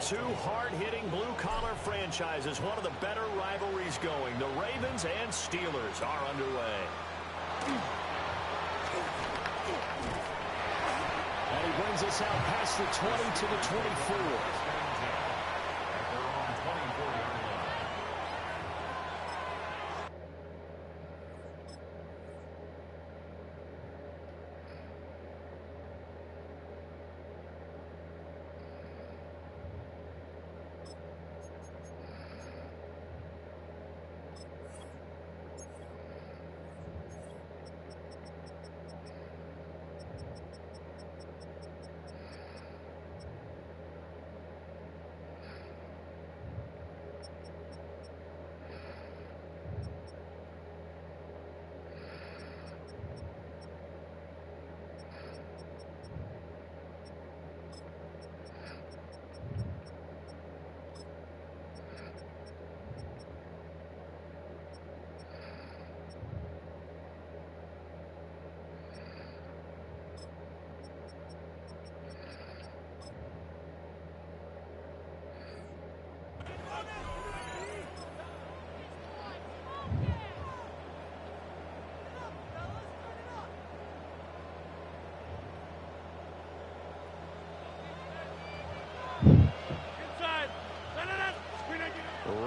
Two hard-hitting blue-collar franchises, one of the better rivalries going. The Ravens and Steelers are underway. And he brings us out past the 20 to the 24.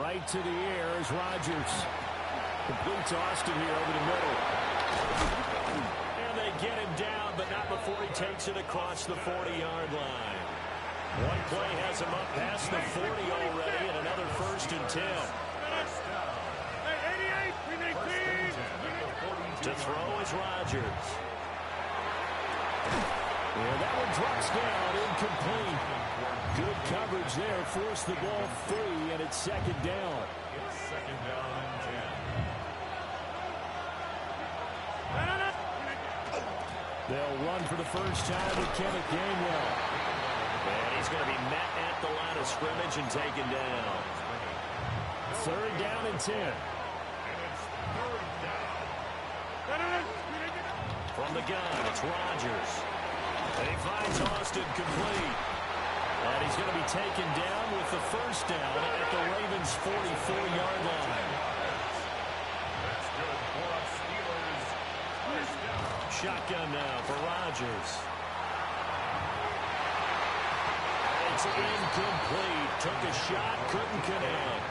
Right to the air is Rodgers. Complete to Austin here over the middle. And they get him down, but not before he takes it across the 40-yard line. One play has him up past the 40 already, and another 1st and 10. To throw is Rodgers. And that one drops down, incomplete. Good coverage there, forced the ball free, and it's 2nd down. It's 2nd down and 10. They'll run for the first time with Kenneth Gainwell. And he's going to be met at the line of scrimmage and taken down. 3rd down and 10. And it's 3rd down. From the gun, it's Rodgers. And he finds Austin complete. And he's going to be taken down with the 1st down at the Ravens' 44-yard line. That's good for us Steelers. 1st down. Shotgun now for Rodgers. It's incomplete. Took a shot, couldn't connect.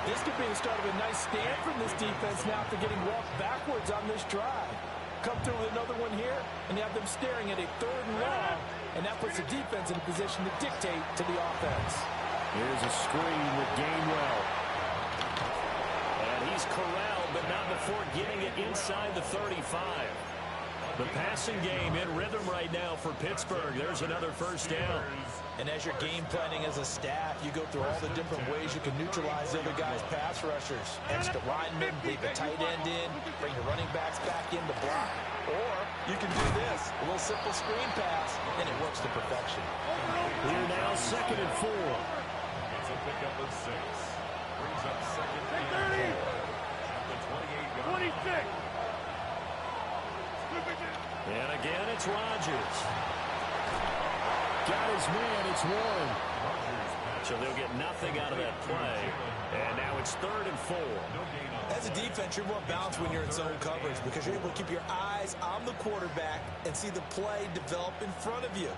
This could be the start of a nice stand from this defense now after getting walked backwards on this drive. Come through with another one here, and you have them staring at a 3rd and long, and that puts the defense in a position to dictate to the offense. Here's a screen with Gainwell. And he's corralled, but not before getting it inside the 35. The passing game in rhythm right now for Pittsburgh. There's another 1st down. And as you're game planning as a staff, you go through all the different ways you can neutralize the other guy's pass rushers. Extra linemen, leave a tight end in, bring your running backs back in to block. Or you can do this, a little simple screen pass, and it works to perfection. Here now, 2nd and 4. It's a pickup of 6. Brings up 2nd and 4. At the 28-yard line. And again, it's Rodgers. Got his man, it's Warren. So they'll get nothing out of that play. And now it's 3rd and 4. As a defense, you're more balanced when you're in zone coverage because you're able to keep your eyes on the quarterback and see the play develop in front of you.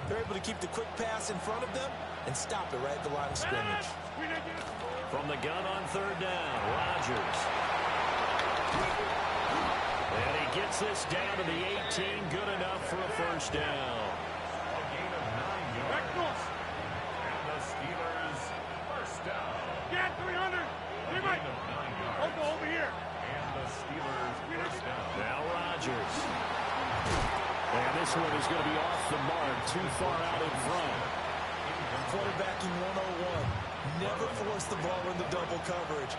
They're able to keep the quick pass in front of them and stop it right at the line of scrimmage. From the gun on 3rd down, Rodgers. And he gets this down to the 18, good enough for a 1st down. A gain of 9 yards. And the Steelers 1st down. Get 300. A gain of 9 yards. Over here. And the Steelers 1st down. Now Rodgers. And this one is going to be off the mark, too far out in front. Quarterbacking 101. Never force the ball into double coverage,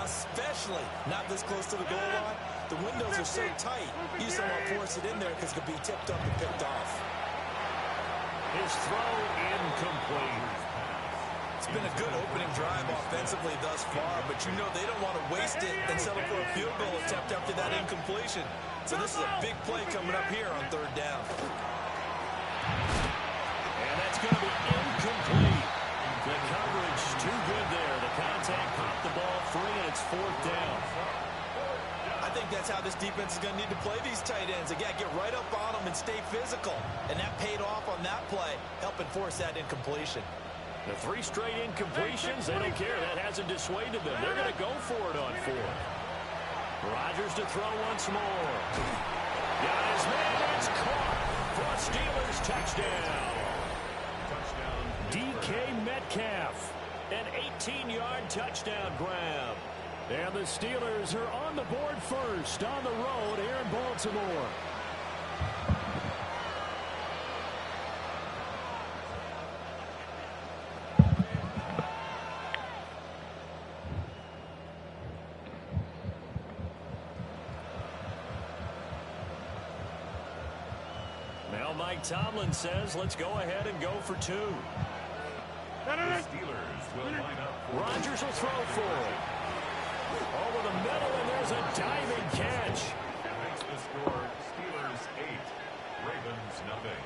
especially not this close to the goal line. The windows are so tight, you just don't want to force it in there because it could be tipped up and picked off. His throw incomplete. It's been a good opening drive offensively thus far, but you know they don't want to waste it and settle for a field goal attempt after that incompletion. So this is a big play coming up here on 3rd down. And that's going to be incomplete. fourth down. I think that's how this defense is going to need to play these tight ends. Again, get right up on them and stay physical. And that paid off on that play, helping force that incompletion. The 3 straight incompletions, they don't care. That hasn't dissuaded them. They're going to go for it on 4th. Rodgers to throw once more. Got his man. It's caught for a Steelers touchdown. DK Metcalf. An 18-yard touchdown grab. And the Steelers are on the board first on the road here in Baltimore. Now Mike Tomlin says, let's go ahead and go for 2. The Steelers will line up. Rodgers will throw for it. Over the middle, and there's a diving catch. And makes the score Steelers 8, Ravens nothing.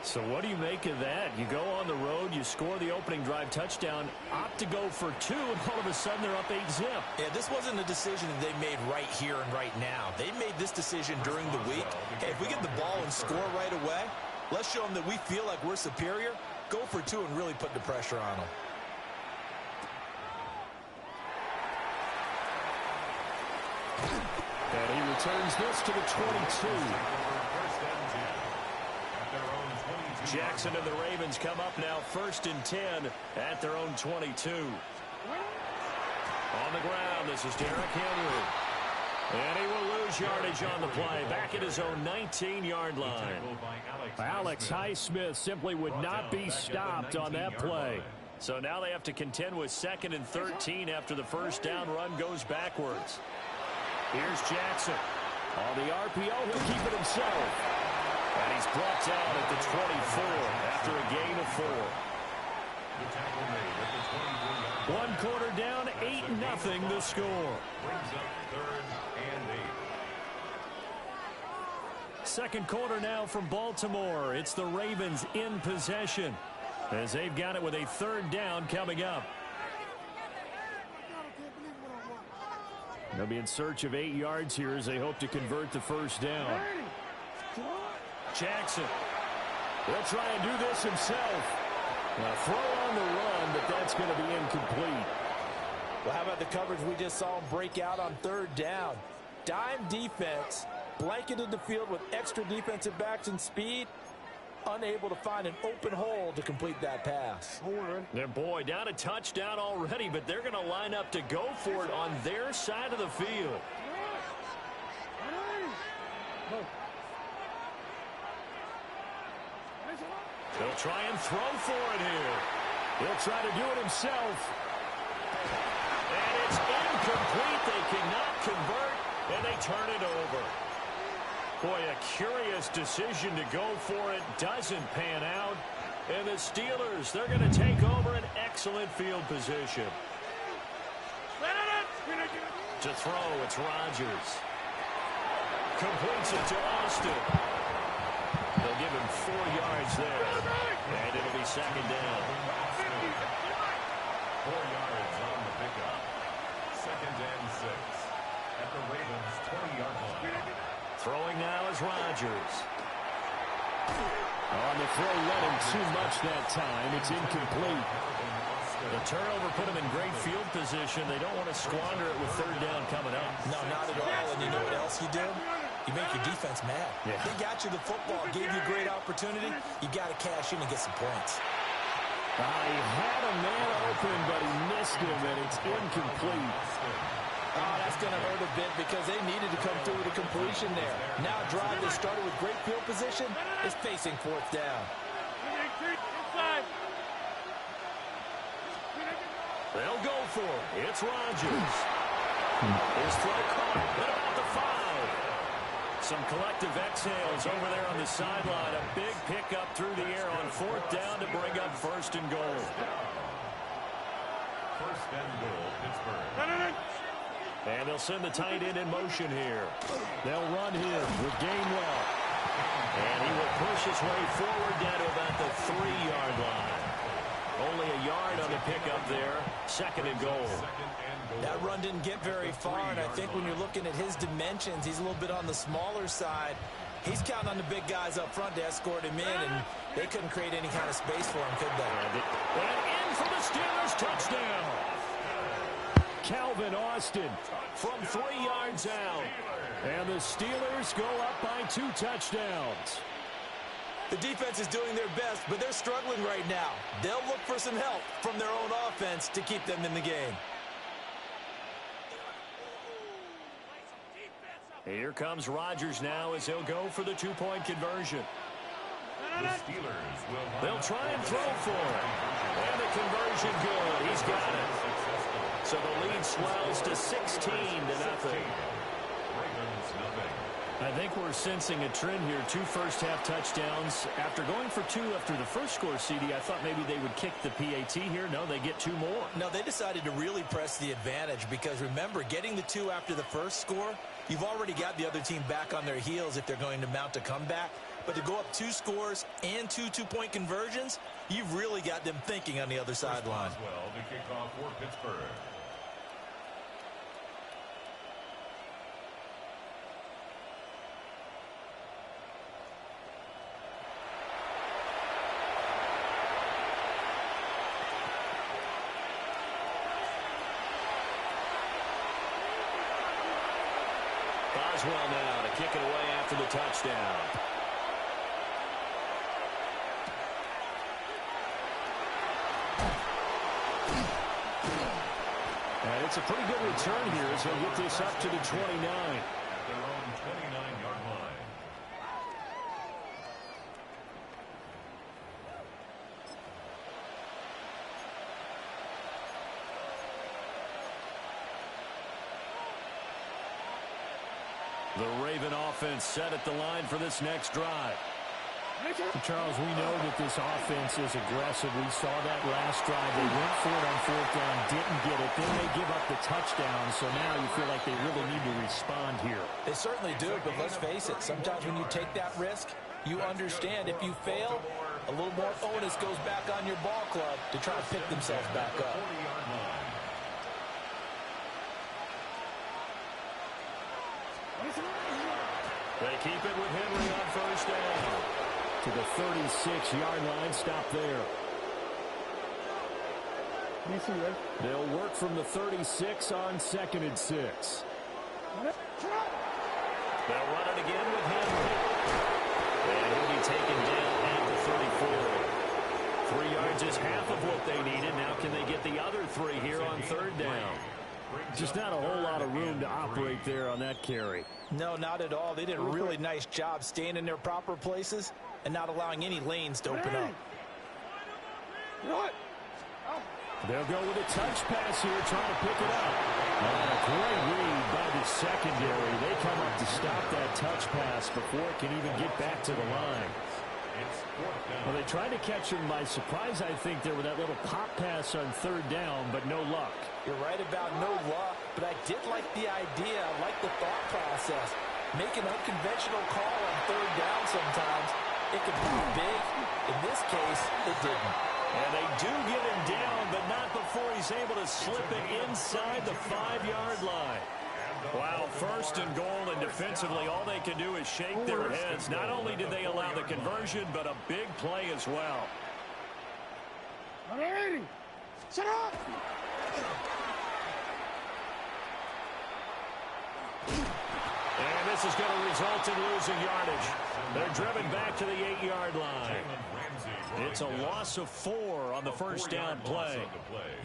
So what do you make of that? You go on the road, you score the opening drive touchdown, opt to go for 2, and all of a sudden they're up 8-zip. Yeah, this wasn't a decision that they made right here and right now. They made this decision during the week. Hey, if we get the ball and score right away, let's show them that we feel like we're superior. Go for 2 and really put the pressure on them. And he returns this to the 22. Jackson and the Ravens come up now 1st and 10 at their own 22. On the ground, this is Derrick Henry. And he will lose yardage on the play. Back at his own 19-yard line. Alex Highsmith simply would not be stopped on that play. So now they have to contend with 2nd and 13 after the first down run goes backwards. Here's Jackson. On the RPO, he'll keep it himself. And he's brought down at the 24 after a gain of 4. One quarter down, 8-0 the score. Brings up 3rd and 8. Second quarter now from Baltimore. It's the Ravens in possession as they've got it with a 3rd down coming up. They'll be in search of 8 yards here as they hope to convert the first down. Jackson. He'll try and do this himself. Now throw on the run, but that's going to be incomplete. Well, how about the coverage we just saw him break out on 3rd down? Dime defense, blanketed the field with extra defensive backs and speed, unable to find an open hole to complete that pass. Their boy down a touchdown already, but they're going to line up to go for it on their side of the field. He'll try and throw for it here. He'll try to do it himself. And it's incomplete. They cannot convert, and they turn it over. Boy, a curious decision to go for it. Doesn't pan out. And the Steelers, they're going to take over an excellent field position. To throw, it's Rodgers. Completes it to Austin. They'll give him 4 yards there. And it'll be 2nd down. 4 yards on the pickup. 2nd and 6. At the Ravens' 20-yard line. Throwing now is Rodgers. On the throw, let him too much that time. It's incomplete. The turnover put him in great field position. They don't want to squander it with 3rd down coming up. No, not at all. And you know what else you do? You make your defense mad. Yeah. They got you the football, gave you a great opportunity. You got to cash in and get some points. He had a man open, but he missed him, and it's incomplete. Oh, that's going to hurt a bit because they needed to come through with a completion there. Now a drive that started with great field position is facing 4th down. They'll go for it. It's Rodgers. His throw caught at about the 5. Some collective exhales over there on the sideline. A big pickup through the air on 4th down to bring up 1st and goal. 1st and goal, Pittsburgh. And they'll send the tight end in motion here. They'll run him with Gainwell. And he will push his way forward down to about the 3-yard line. Only a yard on the pickup there. Second and goal. That run didn't get very far, and I think when you're looking at his dimensions, he's a little bit on the smaller side. He's counting on the big guys up front to escort him in, and they couldn't create any kind of space for him, could they? And in for the Steelers, touchdown. Calvin Austin from 3 yards out. And the Steelers go up by 2 touchdowns. The defense is doing their best, but they're struggling right now. They'll look for some help from their own offense to keep them in the game. Here comes Rodgers now as he'll go for the 2-point conversion. The Steelers will They'll try and throw for it. And the conversion good. He's got it. So the lead swells to 16-0. I think we're sensing a trend here. 2 first-half touchdowns. After going for 2 after the first score, CD, I thought maybe they would kick the PAT here. No, they get 2 more. No, they decided to really press the advantage because, remember, getting the 2 after the first score, you've already got the other team back on their heels if they're going to mount a comeback. But to go up 2 scores and 2 2-point conversions, you've really got them thinking on the other sideline. Well, to kick off for Pittsburgh. Boswell now to kick it away after the touchdown. And it's a pretty good return here as he'll get this up to the 29. At their own 29-yard line. The Raven offense set at the line for this next drive. Charles, we know that this offense is aggressive. We saw that last drive. They went for it on 4th down, didn't get it. Then they give up the touchdown, so now you feel like they really need to respond here. They certainly do, but let's face it, sometimes when you take that risk, you understand if you fail, a little more onus goes back on your ball club to try to pick themselves back up. They keep it with Henry on 1st down. To the 36-yard line, stop there. They'll work from the 36 on 2nd and 6. They'll run it again with Henry. And he'll be taken down at the 34. 3 yards is half of what they needed. Now can they get the other 3 here on 3rd down? Just not a whole lot of room to operate there on that carry. No, not at all. They did a really nice job staying in their proper places and not allowing any lanes to open up. They'll go with a touch pass here, trying to pick it up. A great read by the secondary. They come up to stop that touch pass before it can even get back to the line. Well, they tried to catch him by surprise, I think, there with that little pop pass on 3rd down, but no luck. You're right about no luck, but I did like the idea. I like the thought process. Make an unconventional call on 3rd down sometimes. It could be big. In this case, it didn't. And they do get him down, but not before he's able to slip it inside the 5-yard line. Wow, 1st and goal, and defensively, all they can do is shake their heads. Not only did they allow the conversion, but a big play as well. Shut up! And this is going to result in losing yardage. They're driven back to the 8-yard line. It's a loss of 4 on the 1st down play.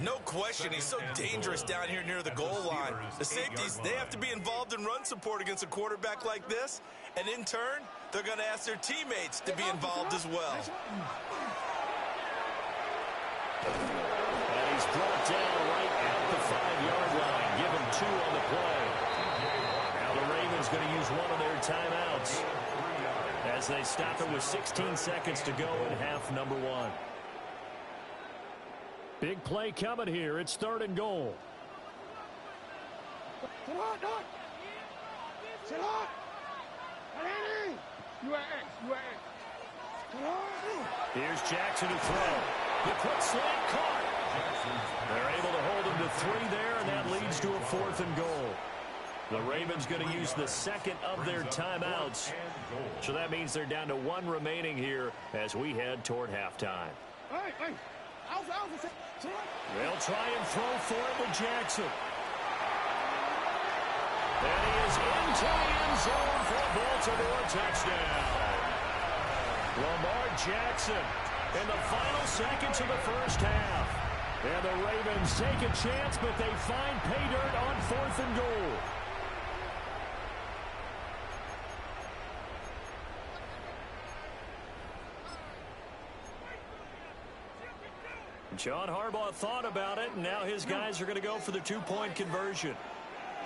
No question, he's so dangerous down here near the goal line. The safeties, they have to be involved in run support against a quarterback like this. And in turn, they're going to ask their teammates to be involved as well. And he's brought down right at the 5-yard line. Give him 2 on the play. Now the Ravens going to use one of their timeouts as they stop it with 16 seconds to go in half number 1. Big play coming here. It's 3rd and goal. Here's Jackson to throw. The quick slant caught. They're able to hold him to 3 there, and that leads to a 4th and goal. The Ravens going to use the second of their timeouts. So that means they're down to 1 remaining here as we head toward halftime. They'll try and throw for it with Jackson. And he is into the end zone for a Baltimore touchdown. Lamar Jackson in the final seconds of the first half. And the Ravens take a chance, but they find pay dirt on 4th and goal. John Harbaugh thought about it, and now his guys are going to go for the 2-point conversion.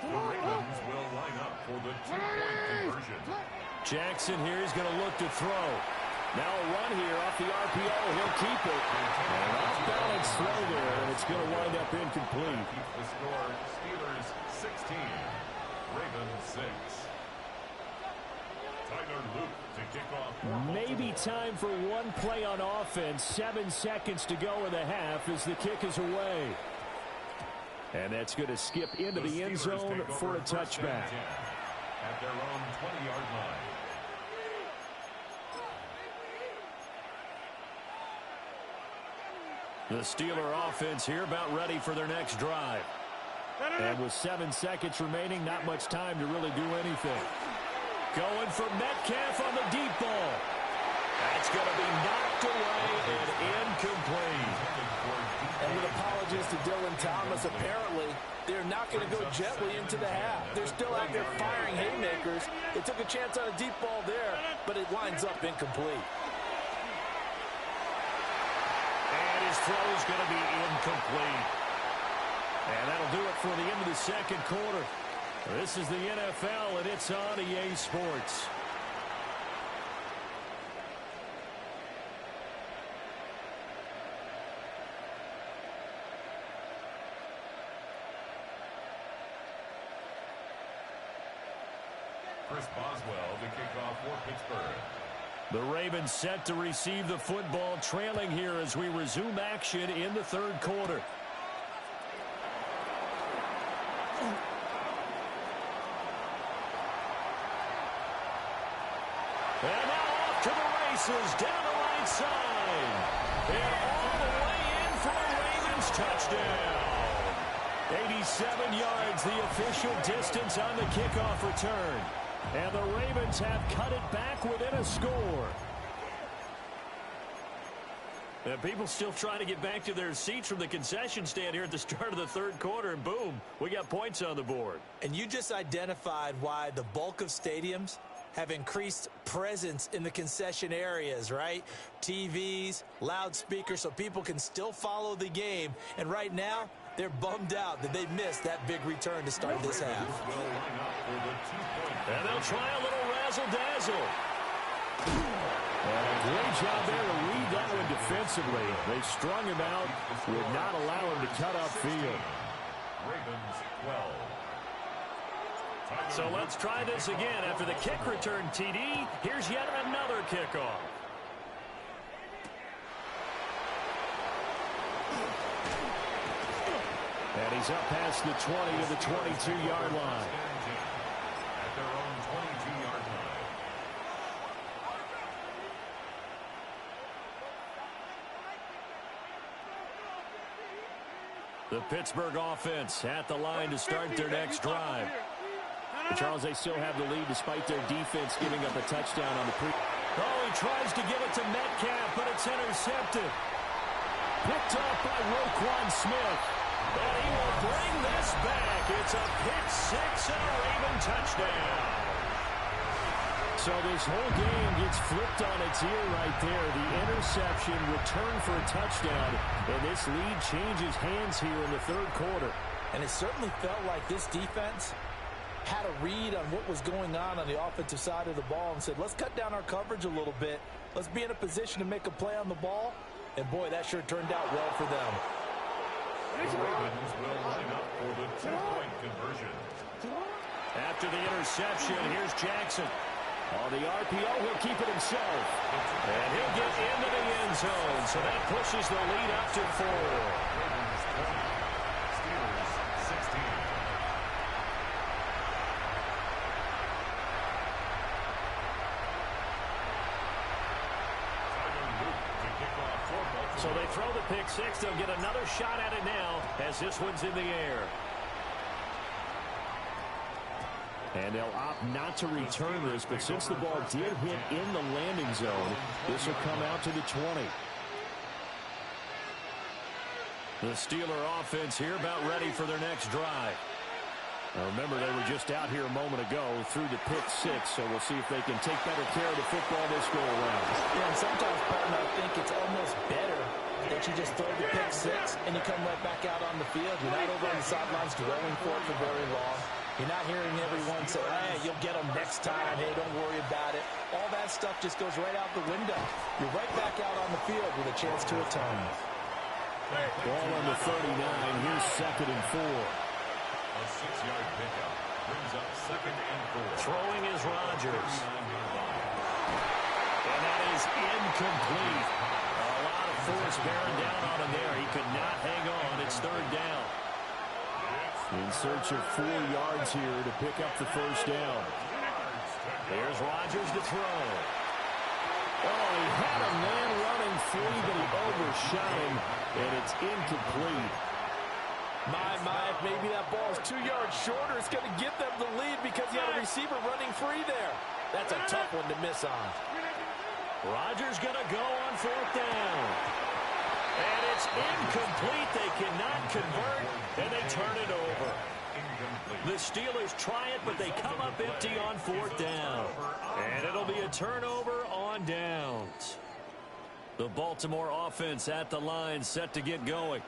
The Ravens will line up for the 2-point conversion. Jackson here is going to look to throw. Now a run here off the RPO. He'll keep it. And off-balance throw there, and it's going to wind up incomplete. Keep the score. Steelers 16, Ravens 6. Tyler Luke to kick off. Maybe time for one play on offense. 7 seconds to go in the half as the kick is away. And that's going to skip into the end zone for a touchback. At their own 20-yard line. The Steeler offense here about ready for their next drive. And with 7 seconds remaining, not much time to really do anything. Going for Metcalf on the deep ball. That's going to be knocked away and incomplete. And with apologies to Dylan Thomas, apparently they're not going to go gently into the half. They're still out there firing haymakers. They took a chance on a deep ball there, but it winds up incomplete. And his throw is going to be incomplete. And that'll do it for the end of the second quarter. This is the NFL, and it's on EA Sports. Chris Boswell to kick off for Pittsburgh. The Ravens set to receive the football, trailing here as we resume action in the third quarter. And now off to the races, down the right side. And all the way in for a Ravens touchdown. 87 yards, the official distance on the kickoff return. And the Ravens have cut it back within a score. And people still trying to get back to their seats from the concession stand here at the start of the third quarter, and boom, we got points on the board. And you just identified why the bulk of stadiums have increased presence in the concession areas, right? TVs, loudspeakers, so people can still follow the game. And right now, they're bummed out that they missed that big return to start this half. And they'll try a little razzle-dazzle. Great job there to read that one defensively. They strung him out, would not allow him to cut upfield. Ravens 12. So let's try this again. After the kick return TD, here's yet another kickoff. And he's up past the 20 to the 22-yard line. At their own 22-yard line. The Pittsburgh offense at the line to start their next drive. Charles, they still have the lead despite their defense giving up a touchdown on the pre. Oh, he tries to give it to Metcalf, but it's intercepted. Picked up by Roquan Smith. And he will bring this back. It's a pick six and a Raven touchdown. So this whole game gets flipped on its ear right there. The interception, return for a touchdown, and this lead changes hands here in the third quarter. And it certainly felt like this defense had a read on what was going on the offensive side of the ball and said, let's cut down our coverage a little bit. Let's be in a position to make a play on the ball. And, boy, that sure turned out well for them. The Ravens will line up for the 2-point conversion. After the interception, here's Jackson. On the RPO, he'll keep it himself. And he'll get into the end zone. So that pushes the lead up to 4. Steelers 16. So they throw the pick six. They'll get another shot at it now as this one's in the air. And they'll opt not to return this, but since the ball did hit in the landing zone, this will come out to the 20. The Steeler offense here about ready for their next drive. Now remember, they were just out here a moment ago through the pick six, so we'll see if they can take better care of the football this go around. Yeah, and sometimes, partner, I think it's almost better that you just throw the pick six and you come right back out on the field. You're not over on the sidelines dwelling for it for very long. You're not hearing everyone say, hey, you'll get them next time. Hey, don't worry about it. All that stuff just goes right out the window. You're right back out on the field with a chance to atone. Ball on the 39. Here's 2nd and 4. A 6-yard pickup brings up 2nd and 4. Throwing is Rodgers. And that is incomplete. A lot of force bearing down on him there. He could not hang on. It's 3rd down. In search of 4 yards here to pick up the first down. There's Rodgers to throw. Oh, he had a man running free, but he overshot him, and it's incomplete. My, maybe that ball is 2 yards shorter. It's going to give them the lead because you had a receiver running free there. That's a tough one to miss on. Rodgers going to go on 4th down. And it's incomplete. They cannot convert, and they turn it over. The Steelers try it, but they come up empty on 4th down. And it'll be a turnover on downs. The Baltimore offense at the line, set to get going.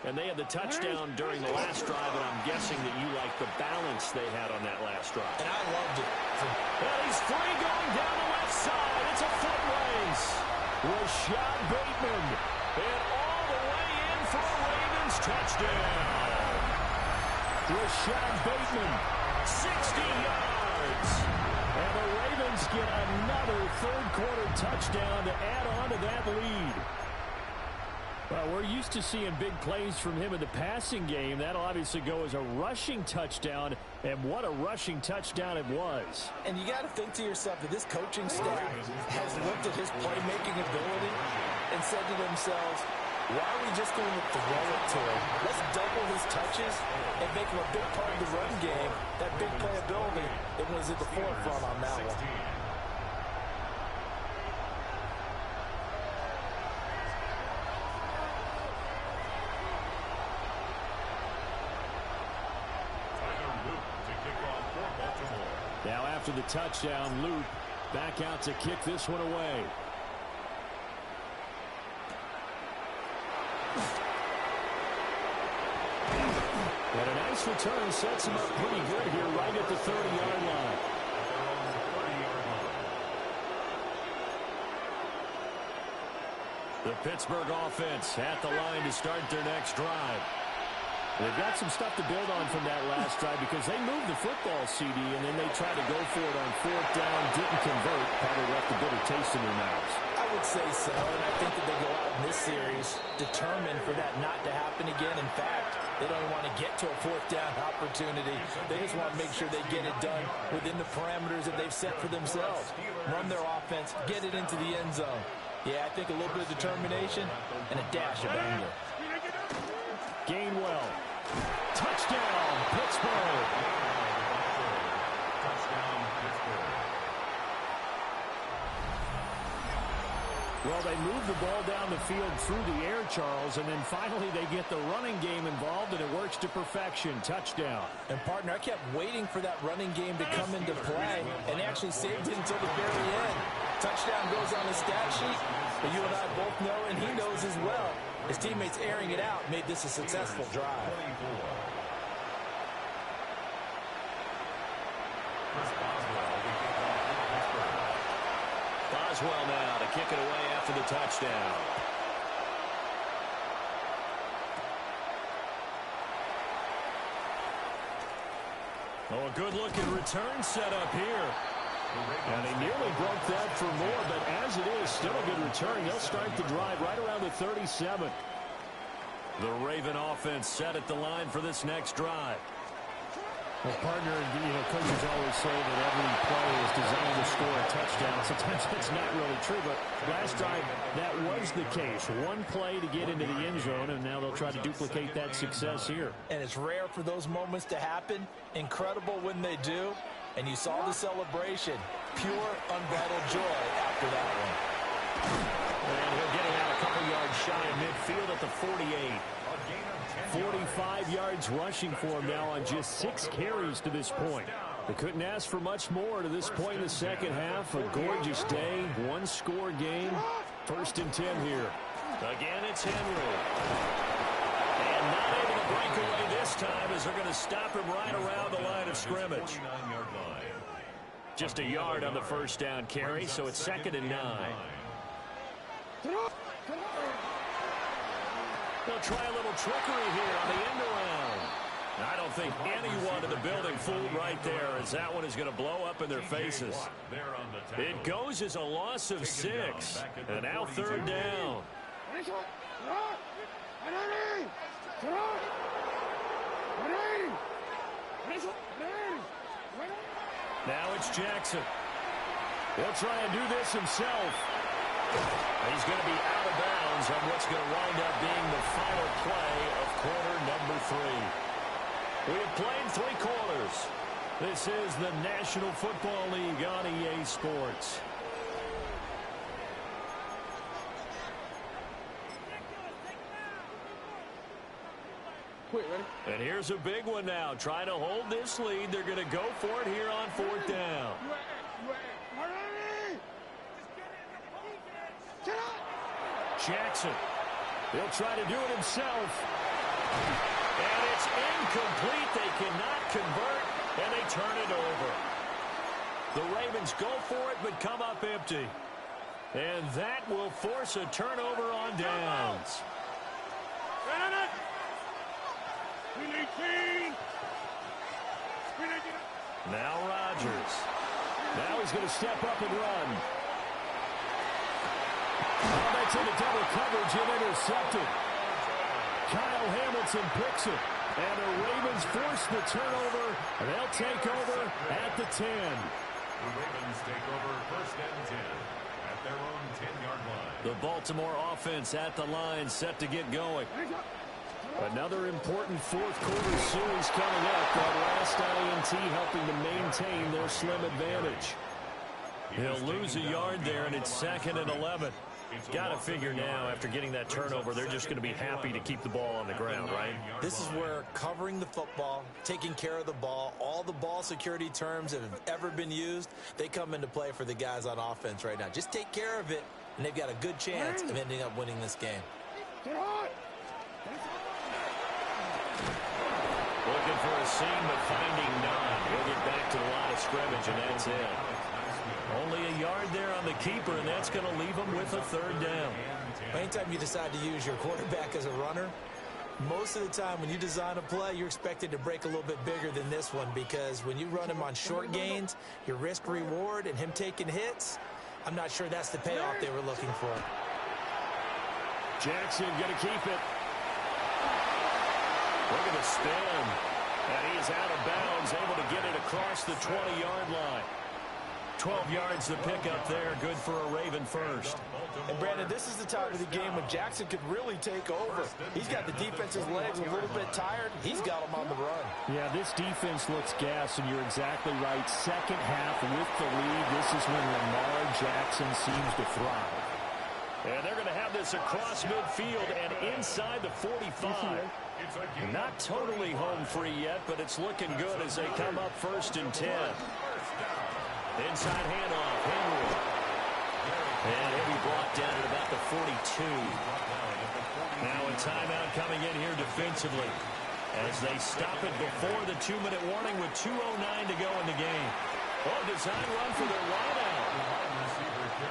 And they had the touchdown during the last drive, and I'm guessing that you like the balance they had on that last drive. And I loved it. And he's free going down the left side. It's a foot race. Rashad Bateman. And all the way in for a Ravens touchdown. Rashad Bateman, 60 yards. And the Ravens get another third-quarter touchdown to add on to that lead. Well, we're used to seeing big plays from him in the passing game. That'll obviously go as a rushing touchdown, and what a rushing touchdown it was. And you got to think to yourself that this coaching staff has looked at his playmaking ability and said to themselves, why are we just going to throw it to him? Let's double his touches and make him a big part of the run game. That big playability, it was at the forefront on that one. Now after the touchdown, Luke back out to kick this one away. And a nice return sets him up pretty good here right at the 30-yard line. The Pittsburgh offense at the line to start their next drive. They've got some stuff to build on from that last drive because they moved the football, CD, and then they tried to go for it on 4th down, didn't convert, probably left a bitter taste in their mouths. I would say so, and I think that they go out in this series determined for that not to happen again. In fact, they don't want to get to a 4th down opportunity. They just want to make sure they get it done within the parameters that they've set for themselves. Run their offense, get it into the end zone. Yeah, I think a little bit of determination and a dash of anger. Gainwell. Touchdown, Pittsburgh. Touchdown, Pittsburgh. Well, they move the ball down the field through the air, Charles, and then finally they get the running game involved, and it works to perfection. Touchdown. And, partner, I kept waiting for that running game to come into play, and they actually saved it until the very end. Touchdown goes on the stat sheet, but you and I both know, and he knows as well, his teammates airing it out made this a successful drive. Boswell now to kick it away after the touchdown. Oh, a good-looking return set up here. And they nearly broke that for more, but as it is, still a good return. They'll start the drive right around the 37. The Raven offense set at the line for this next drive. Well, partner, coaches always say that every play is designed to score a touchdown. Sometimes that's not really true, but last drive, that was the case. One play to get into the end zone, and now they'll try to duplicate that success here. And it's rare for those moments to happen. Incredible when they do. And you saw the celebration. Pure, unbridled joy after that one. And he'll get it out a couple yards shy of midfield at the 48. 45 yards rushing for him now on just 6 carries to this point. They couldn't ask for much more to this point in the second half. A gorgeous day, one-score game. 1st and 10 here. Again, it's Henry. And not able to break away this time as they're going to stop him right around the line of scrimmage. Just a yard on the first down carry, so it's 2nd and 9. They'll try a little trickery here on the end around. I don't think anyone in the building fooled right there, as that one is going to blow up in their faces. It goes as a loss of 6. And now 3rd down. Now it's Jackson. He'll try and do this himself. He's going to be out of bounds on what's going to wind up being the final play of quarter number 3. We have played 3 quarters. This is the National Football League on EA Sports. And here's a big one now. Trying to hold this lead. They're going to go for it here on 4th down. Jackson. He'll try to do it himself. And it's incomplete. They cannot convert, and they turn it over. The Ravens go for it, but come up empty. And that will force a turnover on downs. Now Rodgers. Now he's going to step up and run. Oh, that's into double coverage and intercepted. Kyle Hamilton picks it. And the Ravens force the turnover. And they'll take over at the 10. The Ravens take over 1st and 10 at their own 10-yard line. The Baltimore offense at the line, set to get going. Another important 4th quarter series coming up. That last INT helping to maintain their slim advantage. He'll lose a yard there, and it's 2nd and 11. Got to figure now, after getting that turnover, they're just going to be happy to keep the ball on the ground, right? This is where covering the football, taking care of the ball, all the ball security terms that have ever been used, they come into play for the guys on offense right now. Just take care of it, and they've got a good chance of ending up winning this game. Looking for a seam, but finding none. We'll get back to the line of scrimmage, and that's it. Only a yard there on the keeper, and that's going to leave them with a 3rd down. Anytime you decide to use your quarterback as a runner, most of the time when you design a play, you're expected to break a little bit bigger than this one, because when you run him on short gains, your risk-reward and him taking hits, I'm not sure that's the payoff they were looking for. Jackson going to keep it. Look at the spin. And he is out of bounds, able to get it across the 20-yard line. 12 yards to pick up there. Good for a Raven first. And, Brandon, this is the time of the game when Jackson could really take over. He's got the defense's legs a little bit tired. He's got them on the run. Yeah, this defense looks gassed, and you're exactly right. Second half with the lead. This is when Lamar Jackson seems to thrive. And they're going to have this across midfield and inside the 45. Not totally home free yet, but it's looking good as they come up 1st and 10. Inside handoff, Henry. And he'll be brought down at about the 42. Now a timeout coming in here defensively as they stop it before the 2-minute warning with 2:09 to go in the game. Oh, design run for their wideout.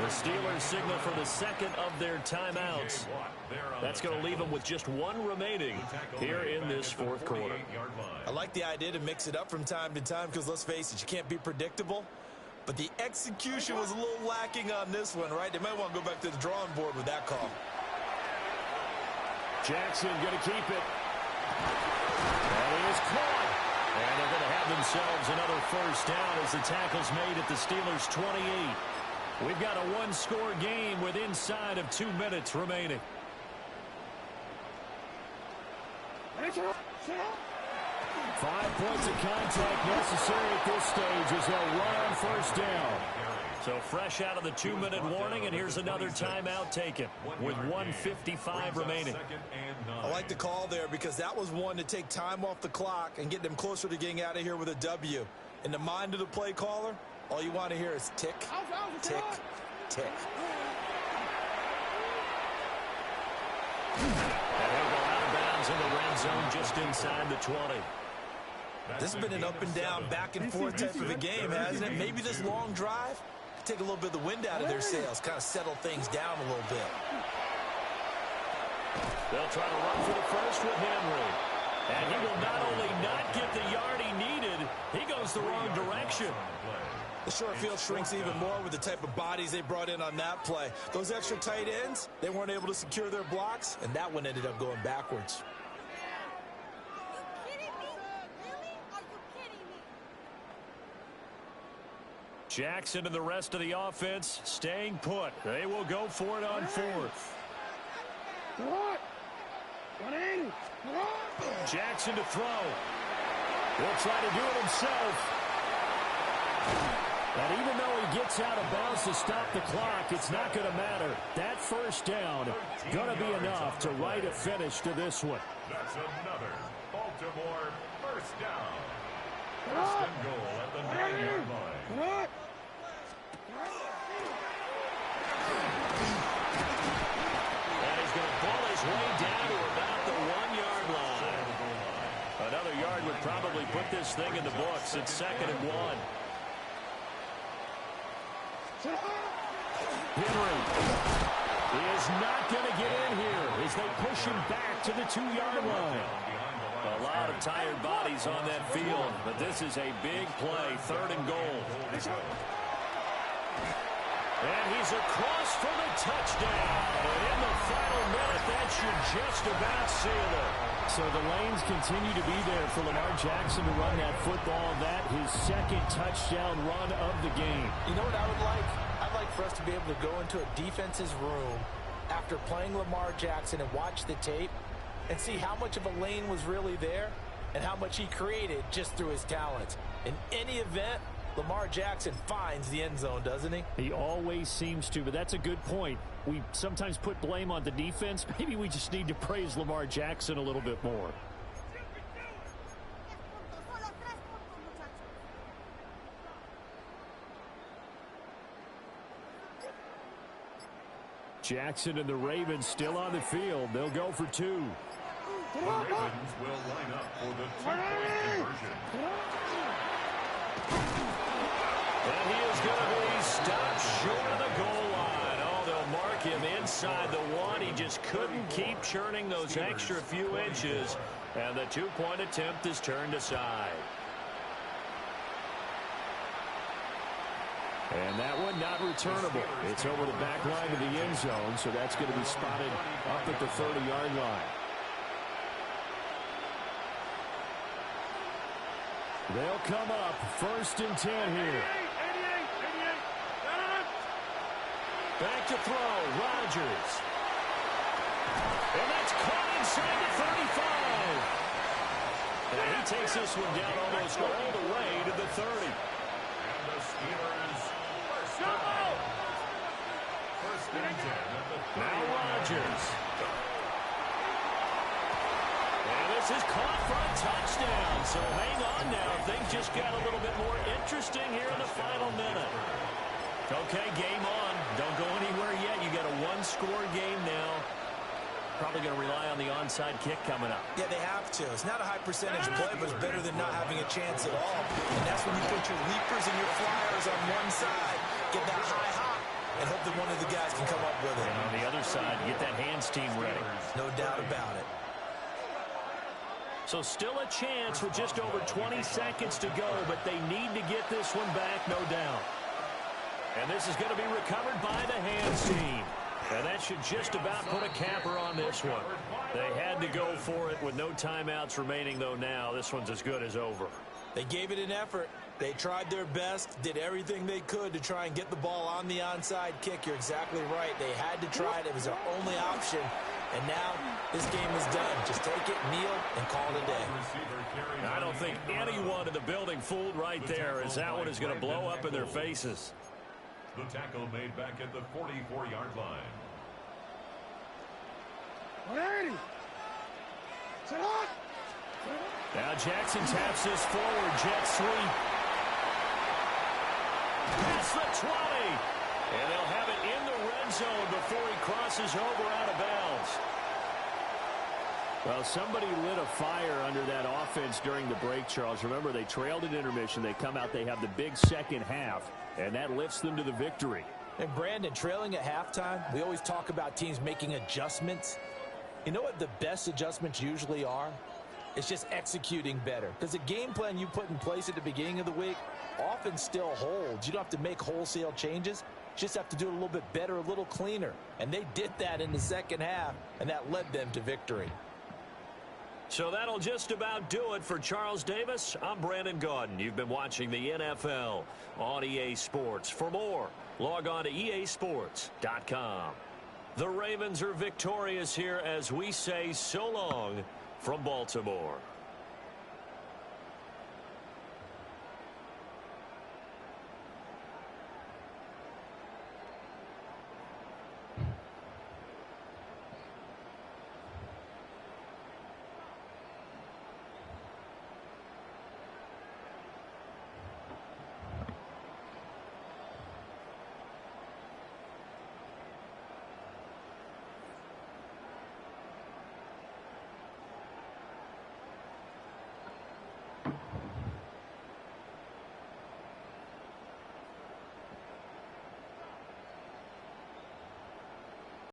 The Steelers signal for the 2nd of their timeouts. That's going to leave them with just 1 remaining here in this 4th quarter. I like the idea to mix it up from time to time because, let's face it, you can't be predictable. But the execution was a little lacking on this one, right? They might want to go back to the drawing board with that call. Jackson going to keep it. And he is caught. And they're going to have themselves another first down as the tackle's made at the Steelers' 28. We've got a one-score game with inside of 2 minutes remaining. 5 points of contact necessary at this stage as they'll run on first down. So fresh out of the 2-minute warning, and here's another timeout taken with 1:55 remaining. I like the call there because that was one to take time off the clock and get them closer to getting out of here with a W. In the mind of the play caller, all you want to hear is tick, tick, tick. And he'll go out of bounds in the red zone just inside the 20. This has been an up and down, back and forth type of a game, hasn't it? Maybe this long drive could take a little bit of the wind out of their sails, kind of settle things down a little bit. They'll try to run for the first with Henry. And he will not only not get the yard he needed, he goes the wrong direction. The short field shrinks even more with the type of bodies they brought in on that play. Those extra tight ends, they weren't able to secure their blocks, and that one ended up going backwards. Jackson and the rest of the offense staying put. They will go for it on fourth. Jackson to throw. He'll try to do it himself. And even though he gets out of bounds to stop the clock, it's not going to matter. That first down going to be enough to write a finish to this one. That's another Baltimore first down. First and goal at the 9-yard line. And he's going to pull his way down to about the 1-yard line. Another yard would probably put this thing in the books. It's 2nd and 1. Henry. He is not going to get in here as they push him back to the 2-yard line. A lot of tired bodies on that field, but this is a big play, 3rd and goal. And he's across for the touchdown. And in the final minute, that should just about seal it. So the lanes continue to be there for Lamar Jackson to run that football. That his 2nd touchdown run of the game. You know what I would like? I'd like for us to be able to go into a defense's room after playing Lamar Jackson and watch the tape and see how much of a lane was really there and how much he created just through his talents. In any event, Lamar Jackson finds the end zone, doesn't he? He always seems to, but that's a good point. We sometimes put blame on the defense. Maybe we just need to praise Lamar Jackson a little bit more. Jackson and the Ravens still on the field. They'll go for 2. The Ravens will line up for the 2-point conversion. And he is going to be stopped short of the goal line. Oh, they'll mark him inside the 1. He just couldn't keep churning those extra few inches. And the 2-point attempt is turned aside. And that one not returnable. It's over the back line of the end zone, so that's going to be spotted up at the 30-yard line. They'll come up 1st and 10 here. Back to throw, Rodgers. And that's caught inside the 35. And he takes this one down almost all the way to the 30. And the Steelers first down. 1st and 10 at the 30. Now Rodgers. And this is caught for a touchdown. So hang on now. Things just got a little bit more interesting here in the final minute. Okay, game on. Don't go anywhere yet. You got a 1-score game now. Probably going to rely on the onside kick coming up. Yeah, they have to. It's not a high percentage play, but it's better than not having a chance at all. And that's when you put your leapers and your flyers on one side, get that high hop, and hope that one of the guys can come up with it. And on the other side, get that hands team ready. No doubt about it. So still a chance with just over 20 seconds to go, but they need to get this one back, no doubt. And this is going to be recovered by the hands team. And that should just about put a capper on this one. They had to go for it with no timeouts remaining, though. Now this one's as good as over. They gave it an effort. They tried their best, did everything they could to try and get the ball on the onside kick. You're exactly right. They had to try it. It was their only option. And now this game is done. Just take it, kneel, and call it a day. I don't think anyone in the building fooled right there, as that one is going to blow up in their faces. The tackle made back at the 44-yard line. 180. Set up. Now Jackson taps this forward, jet sweep. Past the 20. And they'll have it in the red zone before he crosses over out of bounds. Well, somebody lit a fire under that offense during the break, Charles. Remember, they trailed at intermission. They come out, they have the big second half, and that lifts them to the victory. And Brandon, trailing at halftime, we always talk about teams making adjustments. You know what the best adjustments usually are? It's just executing better. Because the game plan you put in place at the beginning of the week often still holds. You don't have to make wholesale changes. You just have to do it a little bit better, a little cleaner. And they did that in the second half, and that led them to victory. So that'll just about do it for Charles Davis. I'm Brandon Gaudin. You've been watching the NFL on EA Sports. For more, log on to easports.com. The Ravens are victorious here as we say so long from Baltimore.